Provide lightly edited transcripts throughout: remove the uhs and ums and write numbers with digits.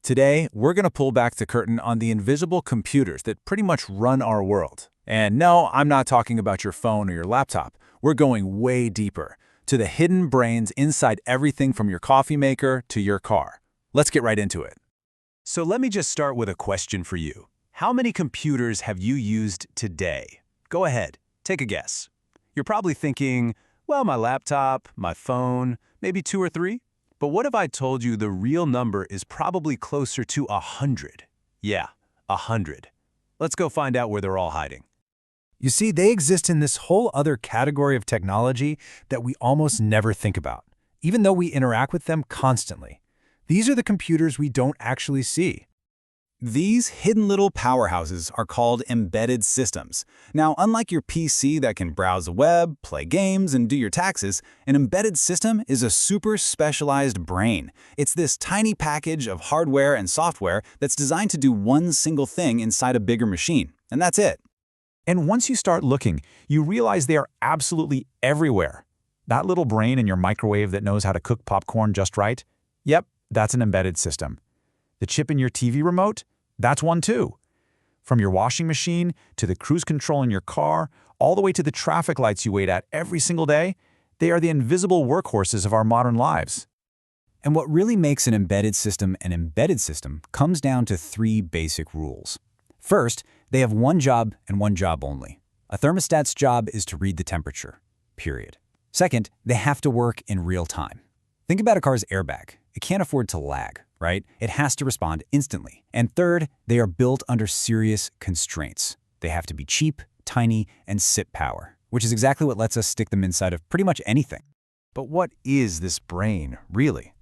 Today, we're going to pull back the curtain on the invisible computers that pretty much run our world. And no, I'm not talking about your phone or your laptop. We're going way deeper, to the hidden brains inside everything from your coffee maker to your car. Let's get right into it. So let me just start with a question for you. How many computers have you used today? Go ahead, take a guess. You're probably thinking, well, my laptop, my phone, maybe 2 or 3? But what if I told you the real number is probably closer to 100? Yeah, 100. Let's go find out where they're all hiding. You see, they exist in this whole other category of technology that we almost never think about, even though we interact with them constantly. These are the computers we don't actually see. These hidden little powerhouses are called embedded systems. Now, unlike your PC that can browse the web, play games, and do your taxes, an embedded system is a super specialized brain. It's this tiny package of hardware and software that's designed to do one single thing inside a bigger machine, and that's it. And once you start looking, you realize they are absolutely everywhere. That little brain in your microwave that knows how to cook popcorn just right? Yep, that's an embedded system. The chip in your TV remote? That's one too. From your washing machine to the cruise control in your car, all the way to the traffic lights you wait at every single day, they are the invisible workhorses of our modern lives. And what really makes an embedded system comes down to 3 basic rules. First, they have one job and one job only. A thermostat's job is to read the temperature, period. Second, they have to work in real time. Think about a car's airbag. It can't afford to lag, right? It has to respond instantly. And third, they are built under serious constraints. They have to be cheap, tiny, and sip power, which is exactly what lets us stick them inside of pretty much anything. But what is this brain, really?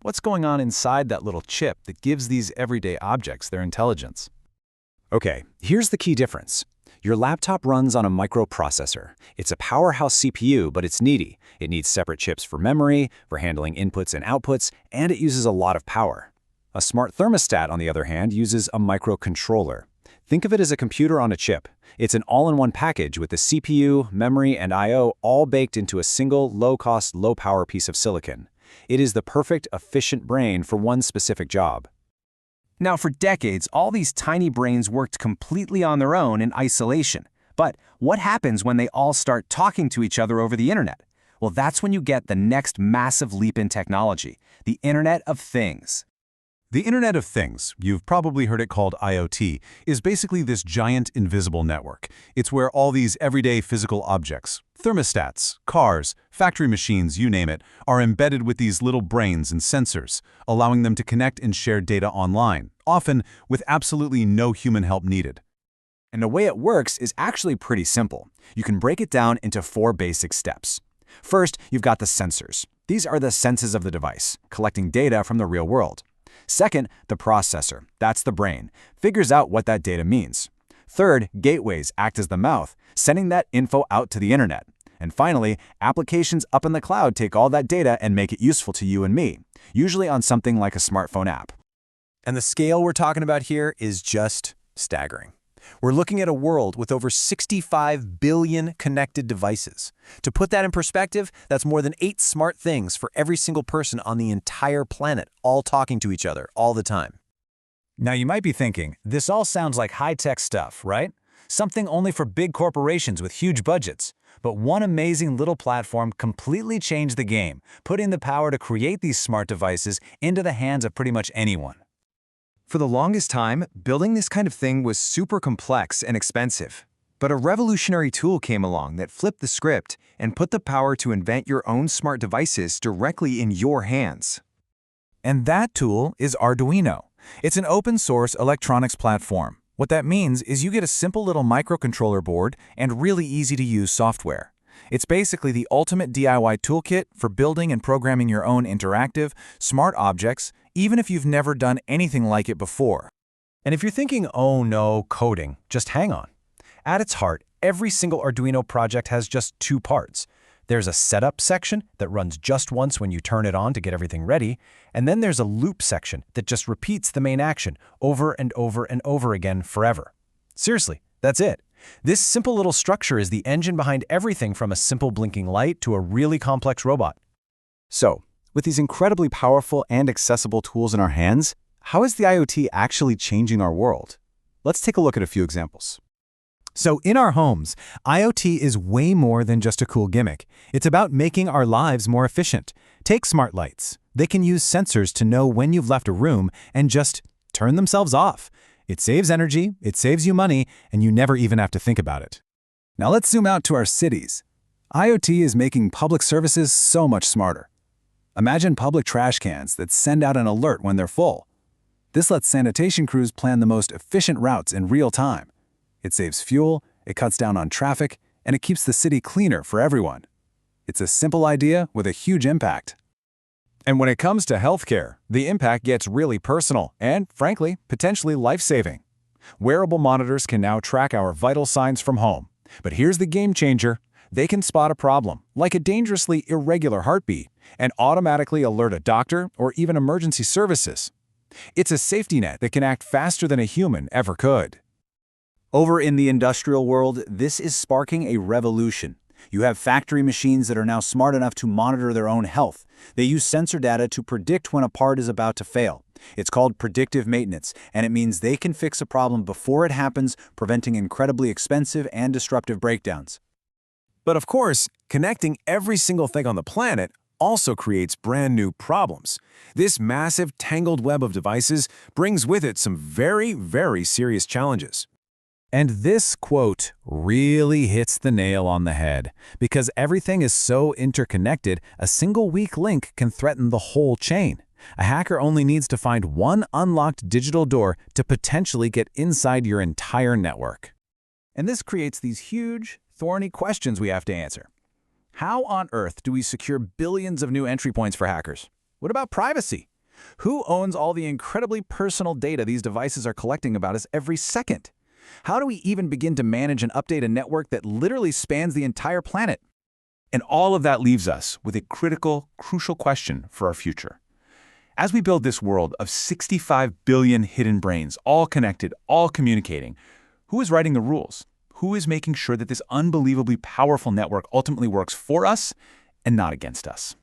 What's going on inside that little chip that gives these everyday objects their intelligence? Okay, here's the key difference. Your laptop runs on a microprocessor. It's a powerhouse CPU, but it's needy. It needs separate chips for memory, for handling inputs and outputs, and it uses a lot of power. A smart thermostat, on the other hand, uses a microcontroller. Think of it as a computer on a chip. It's an all-in-one package with the CPU, memory, and I/O all baked into a single, low-cost, low-power piece of silicon. It is the perfect, efficient brain for one specific job. Now, for decades, all these tiny brains worked completely on their own in isolation. But what happens when they all start talking to each other over the internet? Well, that's when you get the next massive leap in technology, the Internet of Things. The Internet of Things, you've probably heard it called IoT, is basically this giant invisible network. It's where all these everyday physical objects, thermostats, cars, factory machines, you name it, are embedded with these little brains and sensors, allowing them to connect and share data online, often with absolutely no human help needed. And the way it works is actually pretty simple. You can break it down into 4 basic steps. First, you've got the sensors. These are the senses of the device, collecting data from the real world. Second, the processor, that's the brain, figures out what that data means. Third, gateways act as the mouth, sending that info out to the internet. And finally, applications up in the cloud take all that data and make it useful to you and me, usually on something like a smartphone app. And the scale we're talking about here is just staggering. We're looking at a world with over 65 billion connected devices. To put that in perspective, that's more than 8 smart things for every single person on the entire planet, all talking to each other all the time. Now you might be thinking, this all sounds like high-tech stuff, right? Something only for big corporations with huge budgets. But one amazing little platform completely changed the game, putting the power to create these smart devices into the hands of pretty much anyone. For the longest time, building this kind of thing was super complex and expensive. But a revolutionary tool came along that flipped the script and put the power to invent your own smart devices directly in your hands. And that tool is Arduino. It's an open-source electronics platform. What that means is you get a simple little microcontroller board and really easy-to-use software. It's basically the ultimate DIY toolkit for building and programming your own interactive, smart objects, even if you've never done anything like it before. And if you're thinking, oh no, coding, just hang on. At its heart, every single Arduino project has just 2 parts. There's a setup section that runs just once when you turn it on to get everything ready, and then there's a loop section that just repeats the main action over and over and over again forever. Seriously, that's it. This simple little structure is the engine behind everything from a simple blinking light to a really complex robot. So, with these incredibly powerful and accessible tools in our hands, how is the IoT actually changing our world? Let's take a look at a few examples. So in our homes, IoT is way more than just a cool gimmick. It's about making our lives more efficient. Take smart lights. They can use sensors to know when you've left a room and just turn themselves off. It saves energy, it saves you money, and you never even have to think about it. Now let's zoom out to our cities. IoT is making public services so much smarter. Imagine public trash cans that send out an alert when they're full. This lets sanitation crews plan the most efficient routes in real time. It saves fuel, it cuts down on traffic, and it keeps the city cleaner for everyone. It's a simple idea with a huge impact. And when it comes to healthcare, the impact gets really personal and, frankly, potentially life-saving. Wearable monitors can now track our vital signs from home. But here's the game changer. They can spot a problem, like a dangerously irregular heartbeat, and automatically alert a doctor or even emergency services. It's a safety net that can act faster than a human ever could. Over in the industrial world, this is sparking a revolution. You have factory machines that are now smart enough to monitor their own health. They use sensor data to predict when a part is about to fail. It's called predictive maintenance, and it means they can fix a problem before it happens, preventing incredibly expensive and disruptive breakdowns. But of course, connecting every single thing on the planet also creates brand new problems. This massive, tangled web of devices brings with it some very, very serious challenges. And this quote really hits the nail on the head. Because everything is so interconnected, a single weak link can threaten the whole chain. A hacker only needs to find one unlocked digital door to potentially get inside your entire network. And this creates these huge, thorny questions we have to answer. How on earth do we secure billions of new entry points for hackers? What about privacy? Who owns all the incredibly personal data these devices are collecting about us every second? How do we even begin to manage and update a network that literally spans the entire planet? And all of that leaves us with a critical, crucial question for our future. As we build this world of 65 billion hidden brains, all connected, all communicating, who is writing the rules? Who is making sure that this unbelievably powerful network ultimately works for us and not against us?